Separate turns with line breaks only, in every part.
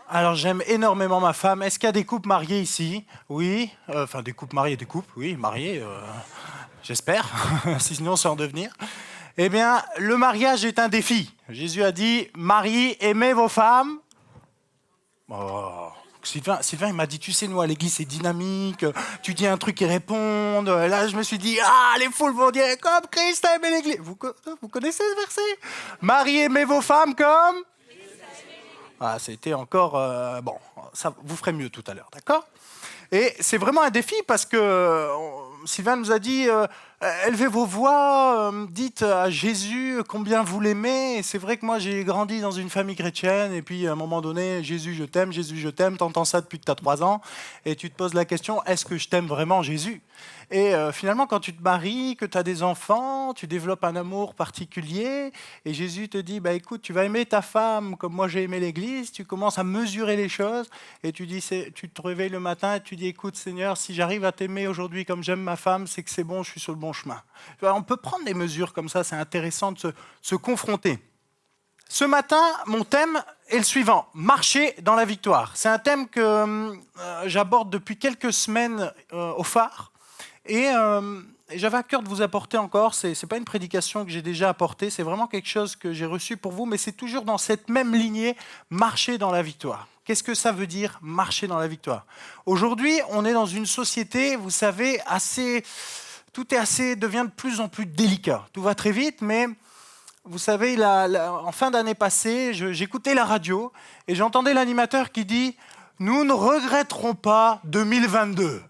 Alors, j'aime énormément ma femme. Est-ce qu'il y a des couples mariés ici? Oui. Enfin, des couples mariés, des couples, oui, mariés, j'espère. Sinon, c'est en devenir. Eh bien, le mariage est un défi. Jésus a dit, Marie, aimez vos femmes. Oh. Sylvain, il m'a dit, tu sais, nous, à l'église, c'est dynamique. Tu dis un truc, ils répondent. Là, je me suis dit, les foules vont dire, comme Christ a aimé l'église. Vous connaissez ce verset? Marie, aimez vos femmes comme... Ah, c'était encore... bon, ça, vous ferez mieux tout à l'heure, d'accord? Et c'est vraiment un défi parce que Sylvain nous a dit élevez vos voix, dites à Jésus combien vous l'aimez. Et c'est vrai que moi j'ai grandi dans une famille chrétienne et puis à un moment donné, Jésus je t'aime, t'entends ça depuis que tu as 3 ans et tu te poses la question est-ce que je t'aime vraiment Jésus? Et finalement, quand tu te maries, que tu as des enfants, tu développes un amour particulier et Jésus te dit, écoute, tu vas aimer ta femme comme moi j'ai aimé l'Église, tu commences à mesurer les choses et tu te réveilles le matin et tu dis, écoute Seigneur, si j'arrive à t'aimer aujourd'hui comme j'aime ma femme, c'est que c'est bon, je suis sur le bon chemin. On peut prendre des mesures comme ça, c'est intéressant de se confronter. Ce matin, mon thème est le suivant, marcher dans la victoire. C'est un thème que j'aborde depuis quelques semaines au phare. Et j'avais à cœur de vous apporter encore, ce n'est pas une prédication que j'ai déjà apportée, c'est vraiment quelque chose que j'ai reçu pour vous, mais c'est toujours dans cette même lignée, marcher dans la victoire. Qu'est-ce que ça veut dire, marcher dans la victoire? Aujourd'hui, on est dans une société, vous savez, devient de plus en plus délicat. Tout va très vite, mais vous savez, en fin d'année passée, j'écoutais la radio et j'entendais l'animateur qui dit « Nous ne regretterons pas 2022 ».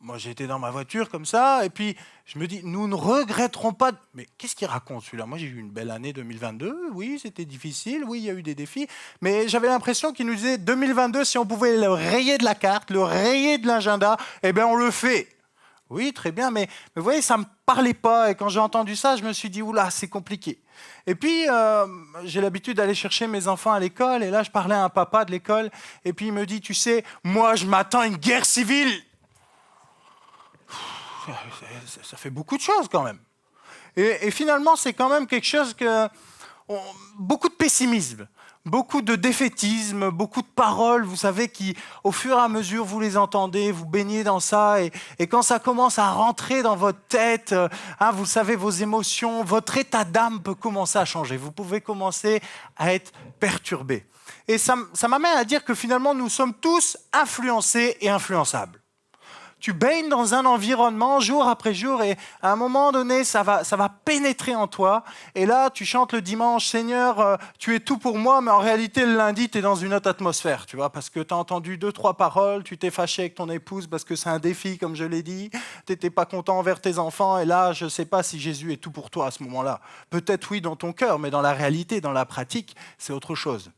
Moi, j'étais dans ma voiture comme ça, et puis je me dis, nous ne regretterons pas... Mais qu'est-ce qu'il raconte celui-là? Moi, j'ai eu une belle année 2022, oui, c'était difficile, oui, il y a eu des défis, mais j'avais l'impression qu'il nous disait, 2022, si on pouvait le rayer de la carte, le rayer de l'agenda, eh bien, on le fait. Oui, très bien, mais vous voyez, ça ne me parlait pas, et quand j'ai entendu ça, je me suis dit, oula, c'est compliqué. Et puis, j'ai l'habitude d'aller chercher mes enfants à l'école, et là, je parlais à un papa de l'école, et puis il me dit, tu sais, moi, je m'attends à une guerre civile. Ça fait beaucoup de choses quand même. Et finalement, c'est quand même quelque chose beaucoup de pessimisme, beaucoup de défaitisme, beaucoup de paroles, vous savez, qui, au fur et à mesure, vous les entendez, vous baignez dans ça, et quand ça commence à rentrer dans votre tête, vous savez, vos émotions, votre état d'âme peut commencer à changer. Vous pouvez commencer à être perturbé. Et ça m'amène à dire que finalement, nous sommes tous influencés et influençables. Tu baignes dans un environnement jour après jour et à un moment donné, ça va pénétrer en toi. Et là, tu chantes le dimanche, Seigneur, tu es tout pour moi, mais en réalité, le lundi, tu es dans une autre atmosphère, tu vois, parce que tu as entendu 2-3 paroles, tu t'es fâché avec ton épouse parce que c'est un défi, comme je l'ai dit, tu n'étais pas content envers tes enfants, et là, je ne sais pas si Jésus est tout pour toi à ce moment-là. Peut-être oui dans ton cœur, mais dans la réalité, dans la pratique, c'est autre chose.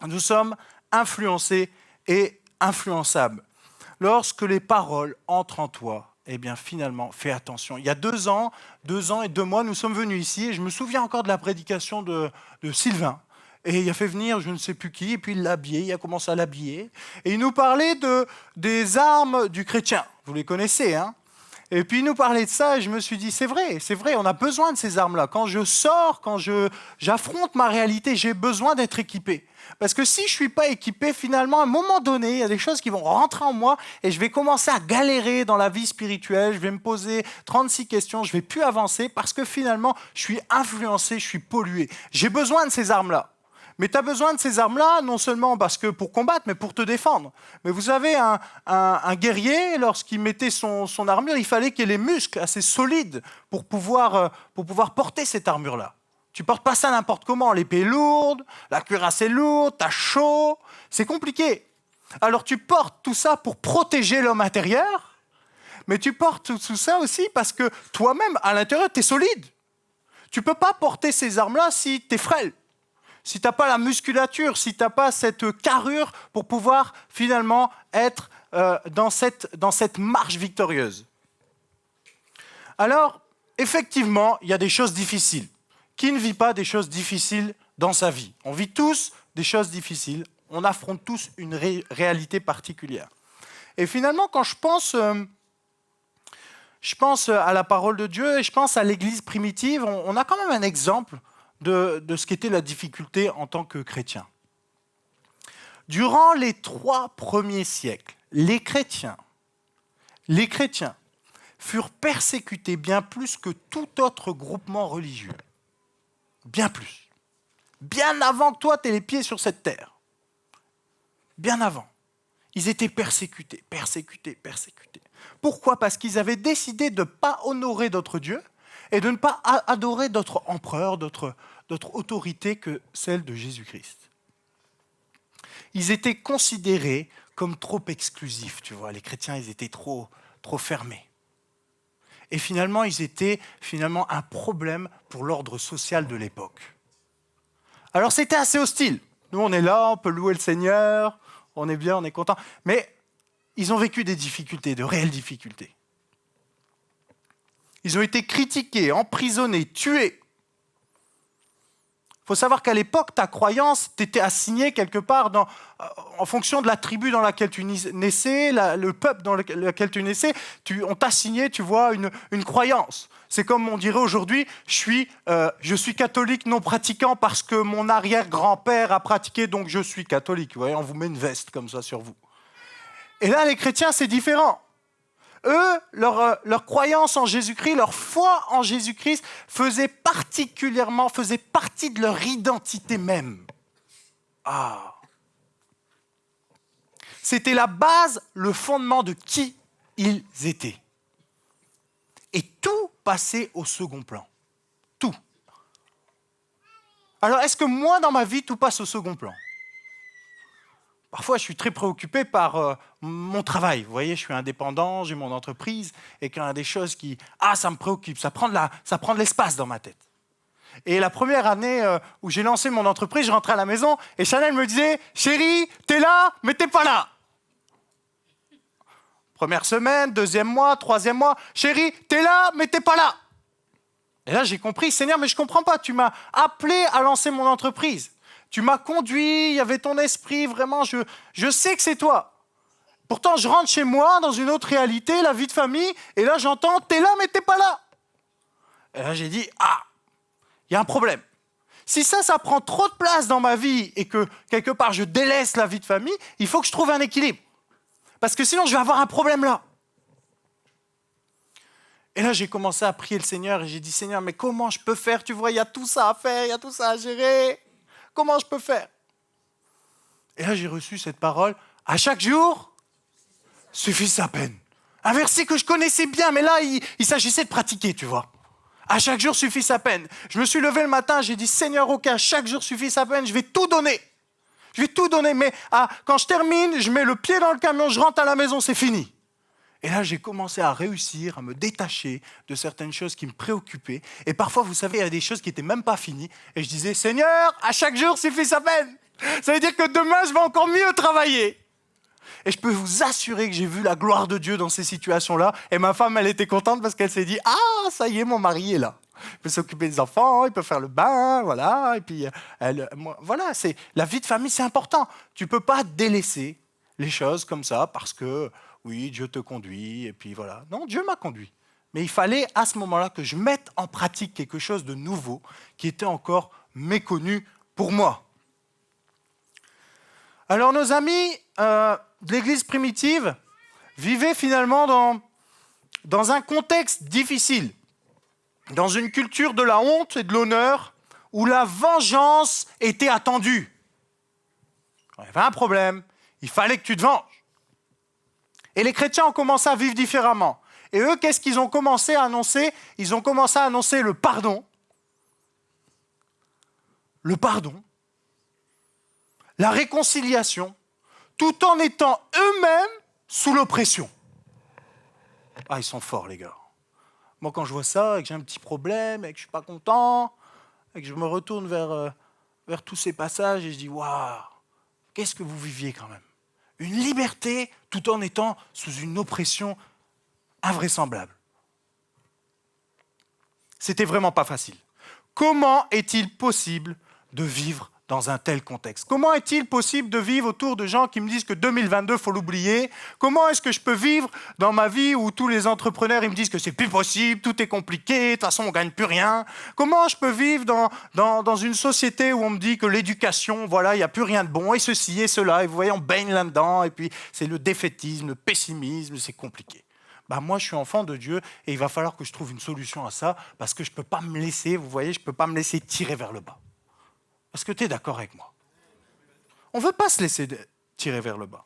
Nous sommes influencés et influençables. Lorsque les paroles entrent en toi, eh bien finalement, fais attention. Il y a 2 ans et 2 mois, nous sommes venus ici et je me souviens encore de la prédication de Sylvain. Et il a fait venir je ne sais plus qui, et puis il a commencé à l'habiller. Et il nous parlait des armes du chrétien. Vous les connaissez, hein? Et puis il nous parlait de ça et je me suis dit, c'est vrai, on a besoin de ces armes-là. Quand je sors, quand j'affronte ma réalité, j'ai besoin d'être équipé. Parce que si je ne suis pas équipé, finalement, à un moment donné, il y a des choses qui vont rentrer en moi et je vais commencer à galérer dans la vie spirituelle, je vais me poser 36 questions, je ne vais plus avancer parce que finalement, je suis influencé, je suis pollué. J'ai besoin de ces armes-là. Mais tu as besoin de ces armes-là, non seulement parce que pour combattre, mais pour te défendre. Mais vous savez, un guerrier, lorsqu'il mettait son armure, il fallait qu'il ait les muscles assez solides pour pouvoir porter cette armure-là. Tu ne portes pas ça n'importe comment. L'épée est lourde, la cuirasse est lourde, tu as chaud, c'est compliqué. Alors tu portes tout ça pour protéger l'homme intérieur, mais tu portes tout ça aussi parce que toi-même, à l'intérieur, tu es solide. Tu ne peux pas porter ces armes-là si tu es frêle. Si tu n'as pas la musculature, si tu n'as pas cette carrure pour pouvoir finalement être dans cette marche victorieuse. Alors, effectivement, il y a des choses difficiles. Qui ne vit pas des choses difficiles dans sa vie? On vit tous des choses difficiles, on affronte tous une réalité particulière. Et finalement, quand je pense à la parole de Dieu et je pense à l'Église primitive, on a quand même un exemple de ce qu'était la difficulté en tant que chrétien. Durant les 3 premiers siècles, les chrétiens furent persécutés bien plus que tout autre groupement religieux. Bien plus. Bien avant que toi, tu aies les pieds sur cette terre. Bien avant. Ils étaient persécutés. Pourquoi ? Parce qu'ils avaient décidé de ne pas honorer d'autres dieux et de ne pas adorer d'autres empereurs, d'autres autorités que celle de Jésus-Christ. Ils étaient considérés comme trop exclusifs, tu vois. Les chrétiens, ils étaient trop fermés. Et finalement, ils étaient un problème pour l'ordre social de l'époque. Alors c'était assez hostile. Nous, on est là, on peut louer le Seigneur, on est bien, on est content. Mais ils ont vécu des difficultés, de réelles difficultés. Ils ont été critiqués, emprisonnés, tués. Il faut savoir qu'à l'époque, ta croyance, tu étais assigné quelque part en fonction de la tribu dans laquelle tu naissais, le peuple dans lequel tu naissais, on t'assignait, tu vois, une croyance. C'est comme on dirait aujourd'hui, je suis catholique non pratiquant parce que mon arrière-grand-père a pratiqué, donc je suis catholique. Vous voyez, on vous met une veste comme ça sur vous. Et là, les chrétiens, c'est différent. Eux, leur croyance en Jésus-Christ, leur foi en Jésus-Christ faisait partie de leur identité même. Ah. C'était la base, le fondement de qui ils étaient. Et tout passait au second plan. Tout. Alors, est-ce que moi, dans ma vie, tout passe au second plan ? Parfois, je suis très préoccupé par mon travail. Vous voyez, je suis indépendant, j'ai mon entreprise, et quand il y a des choses ça me préoccupe, ça prend de l'espace dans ma tête. Et la première année où j'ai lancé mon entreprise, je rentrais à la maison, et Chanel me disait « Chérie, t'es là, mais t'es pas là !» Première semaine, 2e mois, 3e mois, « Chérie, t'es là, mais t'es pas là !» Et là, j'ai compris « Seigneur, mais je comprends pas, tu m'as appelé à lancer mon entreprise. » Tu m'as conduit, il y avait ton esprit, vraiment, je sais que c'est toi. Pourtant, je rentre chez moi dans une autre réalité, la vie de famille, et là, j'entends, t'es là, mais t'es pas là. Et là, j'ai dit, il y a un problème. Si ça prend trop de place dans ma vie et que, quelque part, je délaisse la vie de famille, il faut que je trouve un équilibre. Parce que sinon, je vais avoir un problème là. Et là, j'ai commencé à prier le Seigneur et j'ai dit, Seigneur, mais comment je peux faire ? Tu vois, il y a tout ça à faire, il y a tout ça à gérer. Comment je peux faire ? Et là, j'ai reçu cette parole. À chaque jour, suffit sa peine. Un verset que je connaissais bien, mais là, il s'agissait de pratiquer, tu vois. À chaque jour suffit sa peine. Je me suis levé le matin, j'ai dit, Seigneur, ok, à chaque jour suffit sa peine, je vais tout donner. Je vais tout donner, mais quand je termine, je mets le pied dans le camion, je rentre à la maison, c'est fini. Et là, j'ai commencé à réussir, à me détacher de certaines choses qui me préoccupaient. Et parfois, vous savez, il y a des choses qui n'étaient même pas finies. Et je disais, Seigneur, à chaque jour suffit sa peine. Ça veut dire que demain, je vais encore mieux travailler. Et je peux vous assurer que j'ai vu la gloire de Dieu dans ces situations-là. Et ma femme, elle était contente parce qu'elle s'est dit, ça y est, mon mari est là. Il peut s'occuper des enfants, il peut faire le bain, voilà. Et puis, voilà, la vie de famille, c'est important. Tu ne peux pas délaisser les choses comme ça parce que... Oui, Dieu te conduit, et puis voilà. Non, Dieu m'a conduit. Mais il fallait à ce moment-là que je mette en pratique quelque chose de nouveau qui était encore méconnu pour moi. Alors nos amis de l'Église primitive vivaient finalement dans un contexte difficile, dans une culture de la honte et de l'honneur, où la vengeance était attendue. Quand il y avait un problème, il fallait que tu te venges. Et les chrétiens ont commencé à vivre différemment. Et eux, qu'est-ce qu'ils ont commencé à annoncer ? Ils ont commencé à annoncer le pardon, la réconciliation, tout en étant eux-mêmes sous l'oppression. Ils sont forts, les gars. Moi, quand je vois ça, et que j'ai un petit problème, et que je ne suis pas content, et que je me retourne vers tous ces passages, et je dis, waouh, qu'est-ce que vous viviez quand même ? Une liberté tout en étant sous une oppression invraisemblable. C'était vraiment pas facile. Comment est-il possible de vivre dans un tel contexte? Comment est-il possible de vivre autour de gens qui me disent que 2022, il faut l'oublier? Comment est-ce que je peux vivre dans ma vie où tous les entrepreneurs ils me disent que c'est plus possible, tout est compliqué, de toute façon on ne gagne plus rien? Comment je peux vivre dans une société où on me dit que l'éducation, voilà, il n'y a plus rien de bon, et ceci et cela, et vous voyez, on baigne là-dedans, et puis c'est le défaitisme, le pessimisme, c'est compliqué. Moi, je suis enfant de Dieu, et il va falloir que je trouve une solution à ça, parce que je ne peux pas me laisser, vous voyez, je ne peux pas me laisser tirer vers le bas. Est-ce que tu es d'accord avec moi? On ne veut pas se laisser tirer vers le bas.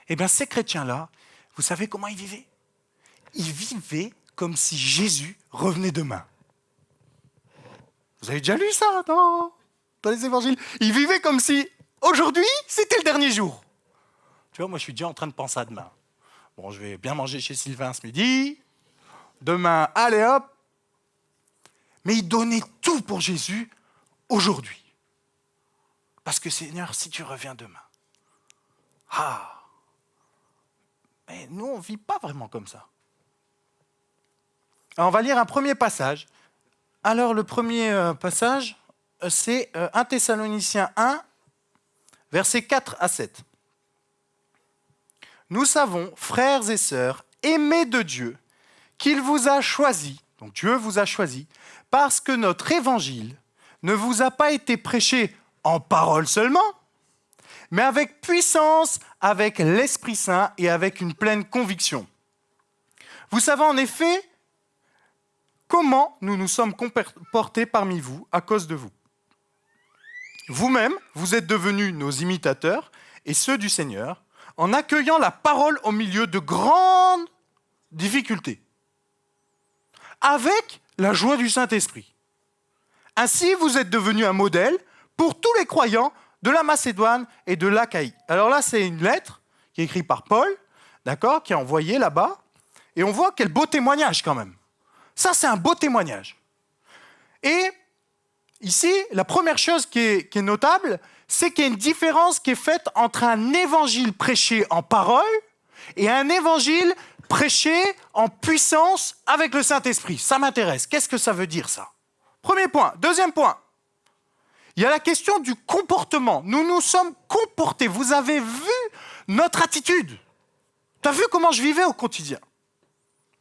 Eh bien, ces chrétiens-là, vous savez comment ils vivaient? Ils vivaient comme si Jésus revenait demain. Vous avez déjà lu ça dans les évangiles? Ils vivaient comme si aujourd'hui, c'était le dernier jour. Tu vois, moi, je suis déjà en train de penser à demain. Bon, je vais bien manger chez Sylvain ce midi. Demain, allez hop. Mais ils donnaient tout pour Jésus aujourd'hui. Parce que Seigneur, si tu reviens demain. Mais nous, on ne vit pas vraiment comme ça. Alors, on va lire un premier passage. Alors, le premier passage, c'est 1 Thessaloniciens 1, versets 4 à 7. Nous savons, frères et sœurs, aimés de Dieu, qu'il vous a choisis, donc Dieu vous a choisis, parce que notre évangile ne vous a pas été prêché en parole seulement, mais avec puissance, avec l'Esprit Saint et avec une pleine conviction. Vous savez en effet comment nous nous sommes comportés parmi vous à cause de vous. Vous-même, vous êtes devenus nos imitateurs et ceux du Seigneur, en accueillant la parole au milieu de grandes difficultés, avec la joie du Saint-Esprit. Ainsi, vous êtes devenus un modèle pour tous les croyants de la Macédoine et de l'Achaïe. Alors là, c'est une lettre qui est écrite par Paul, d'accord, qui est envoyée là-bas, et on voit quel beau témoignage quand même. Ça, c'est un beau témoignage. Et ici, la première chose qui est notable, c'est qu'il y a une différence qui est faite entre un évangile prêché en parole et un évangile prêché en puissance avec le Saint-Esprit. Ça m'intéresse. Qu'est-ce que ça veut dire, ça? Premier point. Deuxième point. Il y a la question du comportement. Nous nous sommes comportés. Vous avez vu notre attitude. Tu as vu comment je vivais au quotidien?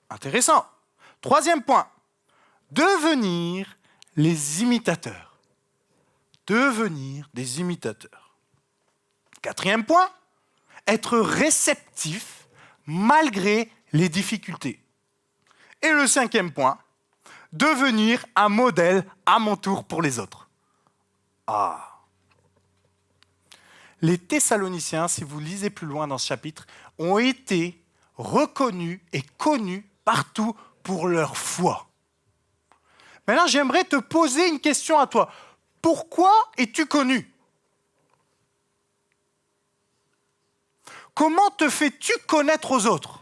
Intéressant. Troisième point. Devenir les imitateurs. Devenir des imitateurs. Quatrième point. Être réceptif malgré les difficultés. Et le cinquième point. Devenir un modèle à mon tour pour les autres. Les Thessaloniciens, si vous lisez plus loin dans ce chapitre, ont été reconnus et connus partout pour leur foi. Maintenant, j'aimerais te poser une question à toi. Pourquoi es-tu connu? Comment te fais-tu connaître aux autres?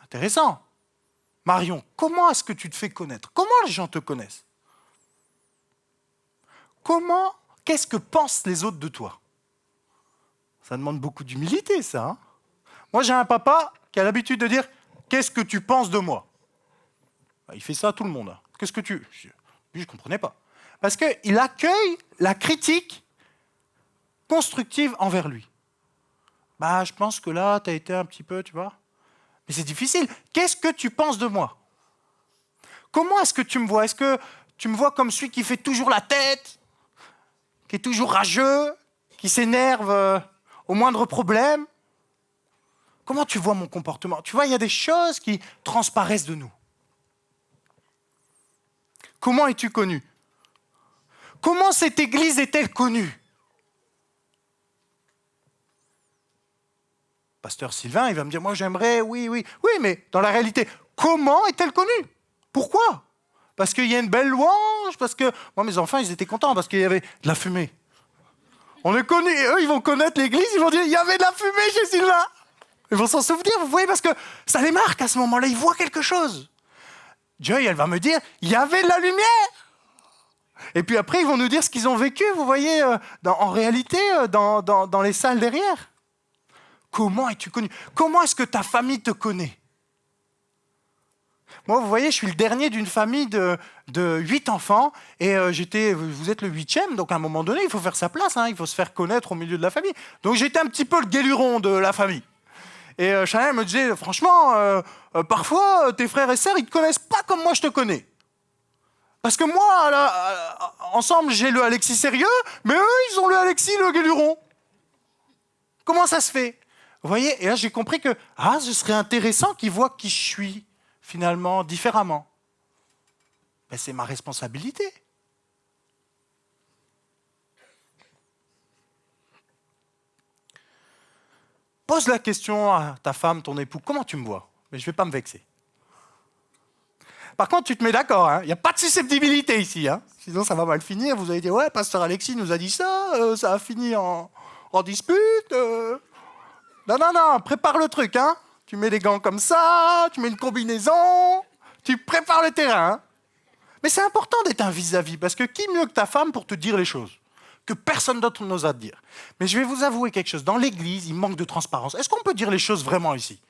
Intéressant. Marion, comment est-ce que tu te fais connaître? Comment les gens te connaissent? Qu'est-ce que pensent les autres de toi? Ça demande beaucoup d'humilité, ça. Hein? Moi, j'ai un papa qui a l'habitude de dire « Qu'est-ce que tu penses de moi ?» Il fait ça à tout le monde. Hein. Qu'est-ce que tu... Lui, je ne comprenais pas. Parce qu'il accueille la critique constructive envers lui. Je pense que là, tu as été un petit peu, tu vois. Mais c'est difficile. Qu'est-ce que tu penses de moi? Comment est-ce que tu me vois? Est-ce que tu me vois comme celui qui fait toujours la tête, qui est toujours rageux, qui s'énerve au moindre problème? Comment tu vois mon comportement? Tu vois, il y a des choses qui transparaissent de nous. Comment es-tu connu? Comment cette église est-elle connue? Pasteur Sylvain, il va me dire, moi j'aimerais, oui, mais dans la réalité, comment est-elle connue? Pourquoi? Parce qu'il y a une belle louange, parce que... Moi, mes enfants, ils étaient contents parce qu'il y avait de la fumée. On est connus, et eux, ils vont connaître l'église, ils vont dire, il y avait de la fumée chez Sylvain. Ils vont s'en souvenir, vous voyez, parce que ça les marque à ce moment-là, ils voient quelque chose. Joy, elle va me dire, il y avait de la lumière. Et puis après, ils vont nous dire ce qu'ils ont vécu, vous voyez, en réalité, dans les salles derrière. Comment es-tu connu? Comment est-ce que ta famille te connaît? Moi, vous voyez, je suis le dernier d'une famille de 8 enfants et vous êtes le 8e, donc à un moment donné, il faut faire sa place, hein, il faut se faire connaître au milieu de la famille. Donc j'étais un petit peu le guéluron de la famille. Et Chanel me disait, franchement, parfois, tes frères et sœurs, ils te connaissent pas comme moi je te connais. Parce que moi, là, ensemble, j'ai le Alexis sérieux, mais eux, ils ont le Alexis, le guéluron. Comment ça se fait? Vous voyez? Et là, j'ai compris que ce serait intéressant qu'ils voient qui je suis, finalement, différemment. Ben, c'est ma responsabilité. Pose la question à ta femme, ton époux, comment tu me vois? Mais je ne vais pas me vexer. Par contre, tu te mets d'accord, hein? Il n'y a pas de susceptibilité ici. Hein? Sinon, ça va mal finir. Vous allez dire, ouais, pasteur Alexis nous a dit ça, ça a fini en dispute. Non, prépare le truc. Hein? Tu mets des gants comme ça, tu mets une combinaison, tu prépares le terrain. Hein? Mais c'est important d'être un vis-à-vis, parce que qui mieux que ta femme pour te dire les choses que personne d'autre n'ose te dire. Mais je vais vous avouer quelque chose. Dans l'Église, il manque de transparence. Est-ce qu'on peut dire les choses vraiment ici?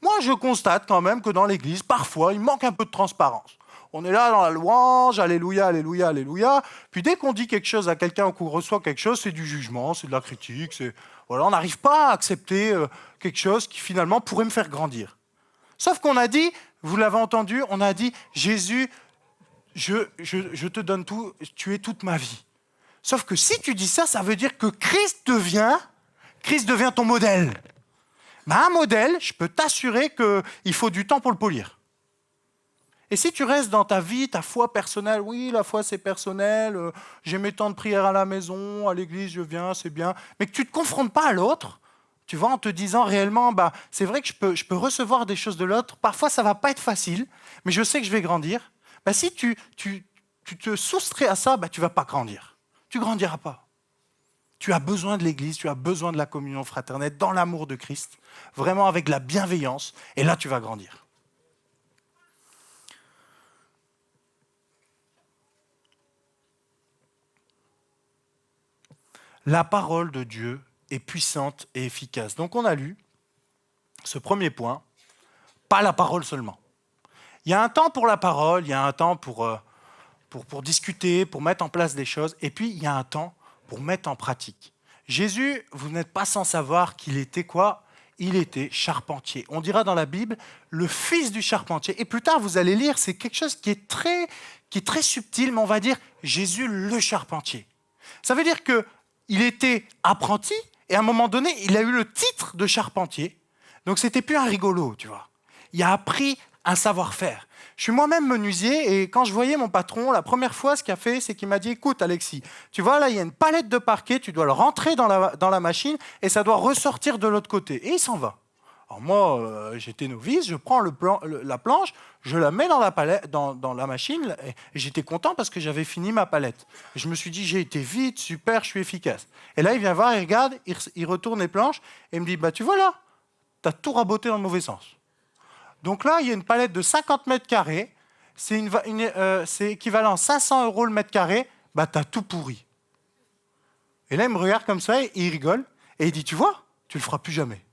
Moi, je constate quand même que dans l'Église, parfois, il manque un peu de transparence. On est là dans la louange, alléluia, alléluia, alléluia. Puis dès qu'on dit quelque chose à quelqu'un ou qu'on reçoit quelque chose, c'est du jugement, c'est de la critique. Voilà, on n'arrive pas à accepter quelque chose qui finalement pourrait me faire grandir. Sauf qu'on a dit, vous l'avez entendu, on a dit, Jésus, je te donne tout, tu es toute ma vie. Sauf que si tu dis ça, ça veut dire que Christ devient ton modèle. Mais un modèle, je peux t'assurer qu'il faut du temps pour le polir. Et si tu restes dans ta vie, ta foi personnelle, oui, la foi c'est personnel, j'ai mes temps de prière à la maison, à l'église je viens, c'est bien, mais que tu ne te confrontes pas à l'autre, tu vois, en te disant réellement, c'est vrai que je peux recevoir des choses de l'autre, parfois ça ne va pas être facile, mais je sais que je vais grandir. Si tu te soustrais à ça, tu ne vas pas grandir. Tu ne grandiras pas. Tu as besoin de l'Église, tu as besoin de la communion fraternelle, dans l'amour de Christ, vraiment avec la bienveillance, et là tu vas grandir. La parole de Dieu est puissante et efficace. Donc on a lu ce premier point, pas la parole seulement. Il y a un temps pour la parole, il y a un temps pour discuter, pour mettre en place des choses, et puis il y a un temps pour mettre en pratique. Jésus, vous n'êtes pas sans savoir qu'il était quoi? Il était charpentier. On dira dans la Bible, le fils du charpentier. Et plus tard, vous allez lire, c'est quelque chose qui est très subtil, mais on va dire Jésus le charpentier. Ça veut dire qu'il était apprenti, et à un moment donné, il a eu le titre de charpentier. Donc c'était plus un rigolo, tu vois. Il a appris un savoir-faire. Je suis moi-même menuisier et quand je voyais mon patron, la première fois, ce qu'il a fait, c'est qu'il m'a dit « Écoute, Alexis, tu vois, là, il y a une palette de parquet, tu dois le rentrer dans la machine et ça doit ressortir de l'autre côté. » Et il s'en va. Alors moi, j'étais novice, je prends la planche, je la mets dans la machine et j'étais content parce que j'avais fini ma palette. Et je me suis dit « J'ai été vite, super, je suis efficace. » Et là, il vient voir, il regarde, il retourne les planches et il me dit « Tu vois là, tu as tout raboté dans le mauvais sens. » Donc là, il y a une palette de 50 mètres carrés, c'est équivalent à 500 € le mètre carré, t'as tout pourri. Et là, il me regarde comme ça, et il rigole, et il dit, tu vois, tu le feras plus jamais.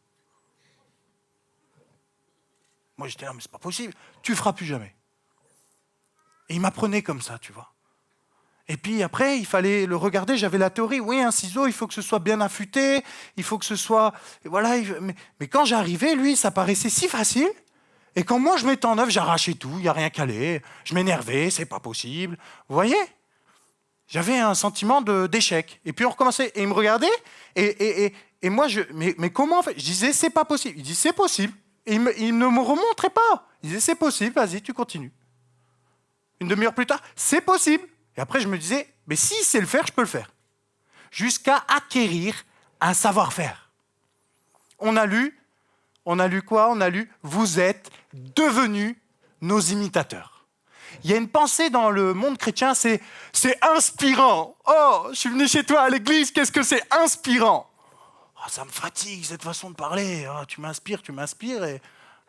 Moi, j'étais là, mais c'est pas possible, tu le feras plus jamais. Et il m'apprenait comme ça, tu vois. Et puis après, il fallait le regarder, j'avais la théorie, oui, un ciseau, il faut que ce soit bien affûté, il faut que ce soit... Voilà, mais quand j'arrivais, lui, ça paraissait si facile. Et quand moi je mettais en œuvre, j'arrachais tout, il n'y a rien qu'à aller, je m'énervais, c'est pas possible. Vous voyez? J'avais un sentiment d'échec. Et puis on recommençait, et il me regardait, et moi, mais comment on fait? Je disais, c'est pas possible. Il dit, c'est possible. Et il ne me remontrait pas. Il disait, c'est possible, vas-y, tu continues. Une demi-heure plus tard, c'est possible. Et après, je me disais, mais si c'est le faire, je peux le faire. Jusqu'à acquérir un savoir-faire. On a lu quoi? On a lu « Vous êtes devenus nos imitateurs ». Il y a une pensée dans le monde chrétien, c'est inspirant. Oh, je suis venu chez toi à l'église, qu'est-ce que c'est inspirant? Oh, ça me fatigue cette façon de parler. Oh, tu m'inspires. Et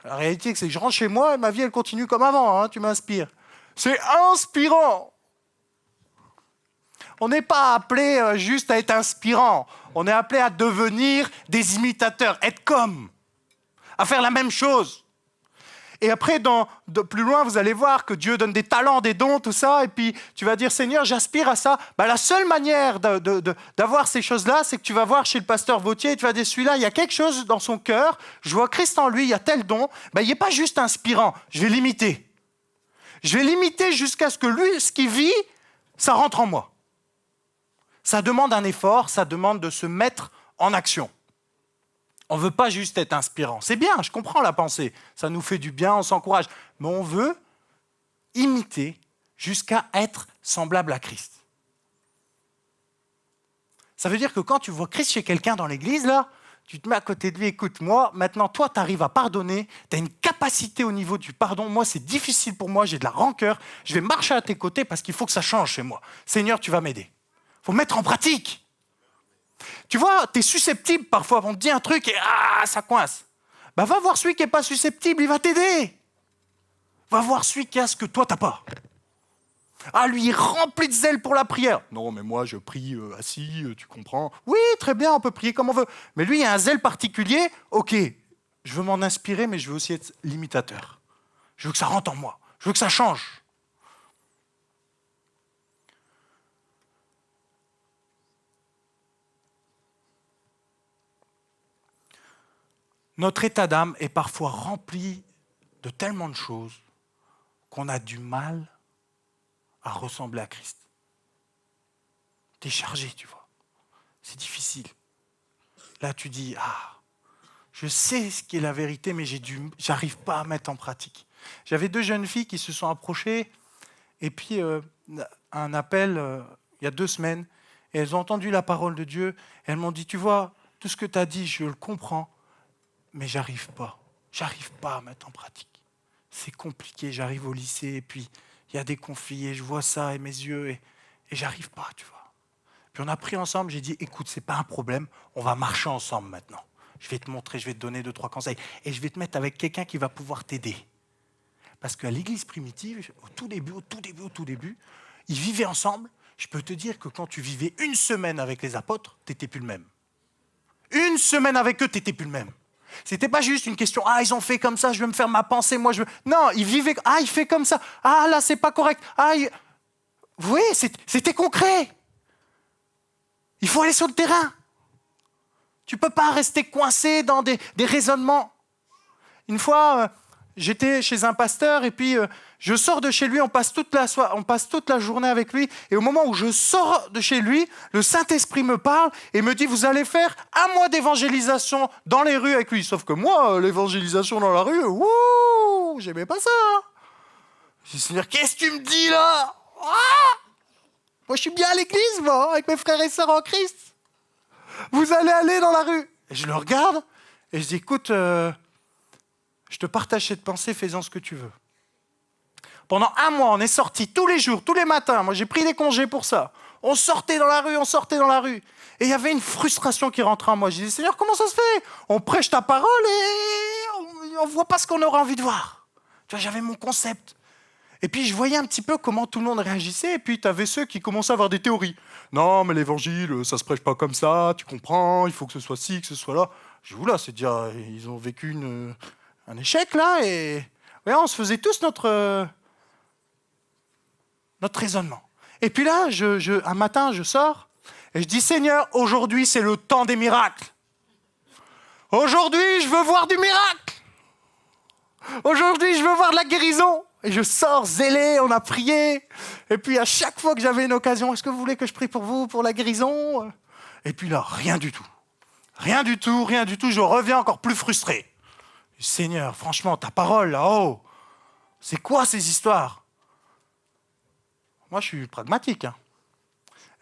la réalité, c'est que je rentre chez moi et ma vie, elle continue comme avant. Hein, tu m'inspires. C'est inspirant. On n'est pas appelé juste à être inspirant. On est appelé à devenir des imitateurs, être comme. À faire la même chose. Et après, plus loin, vous allez voir que Dieu donne des talents, des dons, tout ça. Et puis, tu vas dire, Seigneur, j'aspire à ça. La seule manière d'avoir ces choses-là, c'est que tu vas voir chez le pasteur Vautier et tu vas dire, celui-là, il y a quelque chose dans son cœur. Je vois Christ en lui, il y a tel don. Il n'est pas juste inspirant. Je vais l'imiter. Je vais l'imiter jusqu'à ce que lui, ce qu'il vit, ça rentre en moi. Ça demande un effort, ça demande de se mettre en action. On ne veut pas juste être inspirant. C'est bien, je comprends la pensée. Ça nous fait du bien, on s'encourage. Mais on veut imiter jusqu'à être semblable à Christ. Ça veut dire que quand tu vois Christ chez quelqu'un dans l'église, là, tu te mets à côté de lui, écoute, moi, maintenant, toi, tu arrives à pardonner, tu as une capacité au niveau du pardon. Moi, c'est difficile pour moi, j'ai de la rancœur. Je vais marcher à tes côtés parce qu'il faut que ça change chez moi. Seigneur, tu vas m'aider. Il faut mettre en pratique. Tu vois, tu es susceptible parfois, on te dit un truc et ça coince. Va voir celui qui n'est pas susceptible, il va t'aider. Va voir celui qui a ce que toi, tu n'as pas. Lui, il est rempli de zèle pour la prière. Non, mais moi, je prie assis, tu comprends. Oui, très bien, on peut prier comme on veut. Mais lui, il a un zèle particulier. Ok, je veux m'en inspirer, mais je veux aussi être l'imitateur. Je veux que ça rentre en moi. Je veux que ça change. Notre état d'âme est parfois rempli de tellement de choses qu'on a du mal à ressembler à Christ. T'es chargé, tu vois. C'est difficile. Là, tu dis, je sais ce qui est la vérité, mais j'arrive pas à mettre en pratique. J'avais 2 jeunes filles qui se sont approchées, et puis un appel il y a 2 semaines, et elles ont entendu la parole de Dieu, et elles m'ont dit, tu vois, tout ce que tu as dit, je le comprends, mais j'arrive pas à mettre en pratique. C'est compliqué, j'arrive au lycée, et puis il y a des conflits, et je vois ça, et mes yeux, et j'arrive pas, tu vois. Puis on a pris ensemble, j'ai dit, écoute, c'est pas un problème, on va marcher ensemble maintenant. Je vais te montrer, je vais te donner 2-3 conseils, et je vais te mettre avec quelqu'un qui va pouvoir t'aider. Parce qu'à l'église primitive, au tout début, ils vivaient ensemble. Je peux te dire que quand tu vivais 1 semaine avec les apôtres, tu n'étais plus le même. 1 semaine avec eux, tu n'étais plus le même. C'était pas juste une question, ils ont fait comme ça, je veux me faire ma pensée, moi je veux... Non, ils vivaient, il fait comme ça, là c'est pas correct, Vous voyez, c'était concret. Il faut aller sur le terrain. Tu peux pas rester coincé dans des raisonnements. Une fois, j'étais chez un pasteur et puis je sors de chez lui, on passe toute la journée avec lui. Et au moment où je sors de chez lui, le Saint-Esprit me parle et me dit, vous allez faire 1 mois d'évangélisation dans les rues avec lui. Sauf que moi, l'évangélisation dans la rue, j'aimais pas ça. J'ai dit, Seigneur, qu'est-ce que tu me dis là? Moi, je suis bien à l'église, moi, avec mes frères et sœurs en Christ. Vous allez aller dans la rue. Et je le regarde et je dis, écoute, je te partage cette pensée, fais-en ce que tu veux. Pendant 1 mois, on est sortis tous les jours, tous les matins. Moi, j'ai pris des congés pour ça. On sortait dans la rue. Et il y avait une frustration qui rentrait en moi. Je disais, Seigneur, comment ça se fait? On prêche ta parole et on ne voit pas ce qu'on aurait envie de voir. Tu vois, j'avais mon concept. Et puis, je voyais un petit peu comment tout le monde réagissait. Et puis, tu avais ceux qui commençaient à avoir des théories. Non, mais l'évangile, ça ne se prêche pas comme ça, tu comprends, il faut que ce soit ci, que ce soit là. Je dis, oula, c'est déjà, ils ont vécu un échec, là. Et on se faisait tous notre raisonnement. Et puis là, un matin, je sors et je dis, Seigneur, aujourd'hui, c'est le temps des miracles. Aujourd'hui, je veux voir du miracle. Aujourd'hui, je veux voir de la guérison. Et je sors zélé, on a prié. Et puis à chaque fois que j'avais une occasion, est-ce que vous voulez que je prie pour vous, pour la guérison? Et puis là, rien du tout. Rien du tout, je reviens encore plus frustré. Seigneur, franchement, ta parole, là, c'est quoi ces histoires? Moi, je suis pragmatique.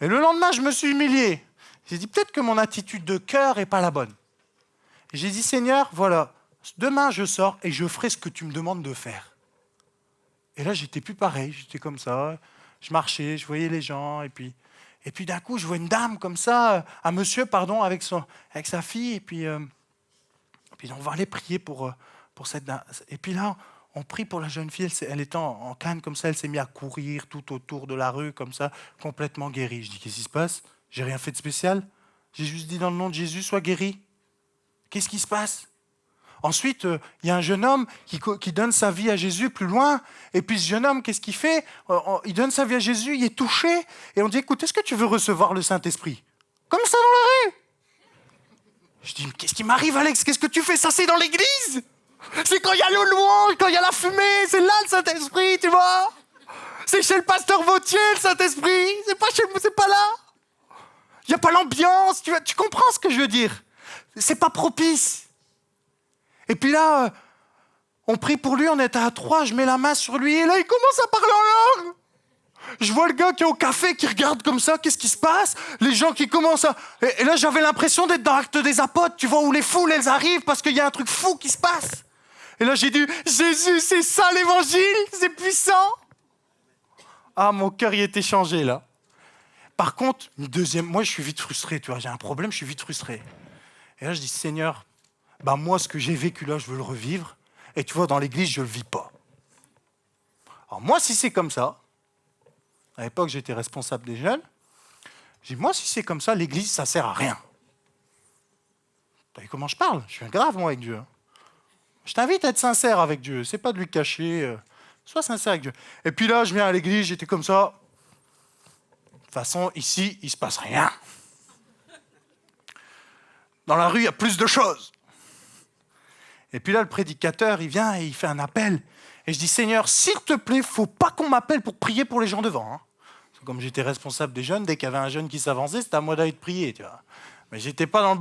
Et le lendemain, je me suis humilié. J'ai dit, peut-être que mon attitude de cœur n'est pas la bonne. Et j'ai dit, Seigneur, voilà, demain, je sors et je ferai ce que tu me demandes de faire. Et là, j'étais plus pareil, j'étais comme ça. Je marchais, je voyais les gens, et puis d'un coup, je vois une dame comme ça, un monsieur, pardon, avec sa fille, et puis on va aller prier pour cette dame. Et puis là, on prie pour la jeune fille, elle était en canne comme ça, elle s'est mise à courir tout autour de la rue, comme ça, complètement guérie. Je dis, qu'est-ce qui se passe? J'ai rien fait de spécial. J'ai juste dit dans le nom de Jésus, sois guéri. Qu'est-ce qui se passe? Ensuite, il y a un jeune homme qui donne sa vie à Jésus plus loin. Et puis ce jeune homme, qu'est-ce qu'il fait? Il donne sa vie à Jésus, il est touché. Et on dit, écoute, est-ce que tu veux recevoir le Saint-Esprit? Comme ça dans la rue. Je dis, mais qu'est-ce qui m'arrive, Alex? Qu'est-ce que tu fais? Ça, c'est dans l'église. C'est quand il y a le louange, quand il y a la fumée. C'est là le Saint-Esprit, tu vois. C'est chez le pasteur Vautier, le Saint-Esprit. C'est pas là. Il n'y a pas l'ambiance. Tu comprends ce que je veux dire? C'est pas propice. Et puis là, on prie pour lui, on était à 3, je mets la main sur lui, et là, il commence à parler en langue. Je vois le gars qui est au café, qui regarde comme ça, qu'est-ce qui se passe? Les gens qui commencent à... Et là, j'avais l'impression d'être dans l'Acte des Apôtres, tu vois, où les foules, elles arrivent parce qu'il y a un truc fou qui se passe. Et là, j'ai dit, Jésus, c'est ça l'évangile? C'est puissant? Ah, mon cœur, il était changé, là. Par contre, moi, je suis vite frustré, tu vois, j'ai un problème, je suis vite frustré. Et là, je dis, Seigneur, moi, ce que j'ai vécu là, je veux le revivre. Et tu vois, dans l'église, je ne le vis pas. Alors moi, si c'est comme ça, à l'époque, j'étais responsable des jeunes, j'ai dit, moi, si c'est comme ça, l'église, ça ne sert à rien. Vous voyez comment je parle? Je suis grave, moi, avec Dieu. Je t'invite à être sincère avec Dieu. C'est pas de lui cacher. Sois sincère avec Dieu. Et puis là, je viens à l'église, j'étais comme ça. De toute façon, ici, il ne se passe rien. Dans la rue, il y a plus de choses. Et puis là, le prédicateur, il vient et il fait un appel. Et je dis, Seigneur, s'il te plaît, faut pas qu'on m'appelle pour prier pour les gens devant. Hein. Comme j'étais responsable des jeunes, dès qu'il y avait un jeune qui s'avançait, c'était à moi d'aller de prier, tu vois. Mais j'étais pas dans le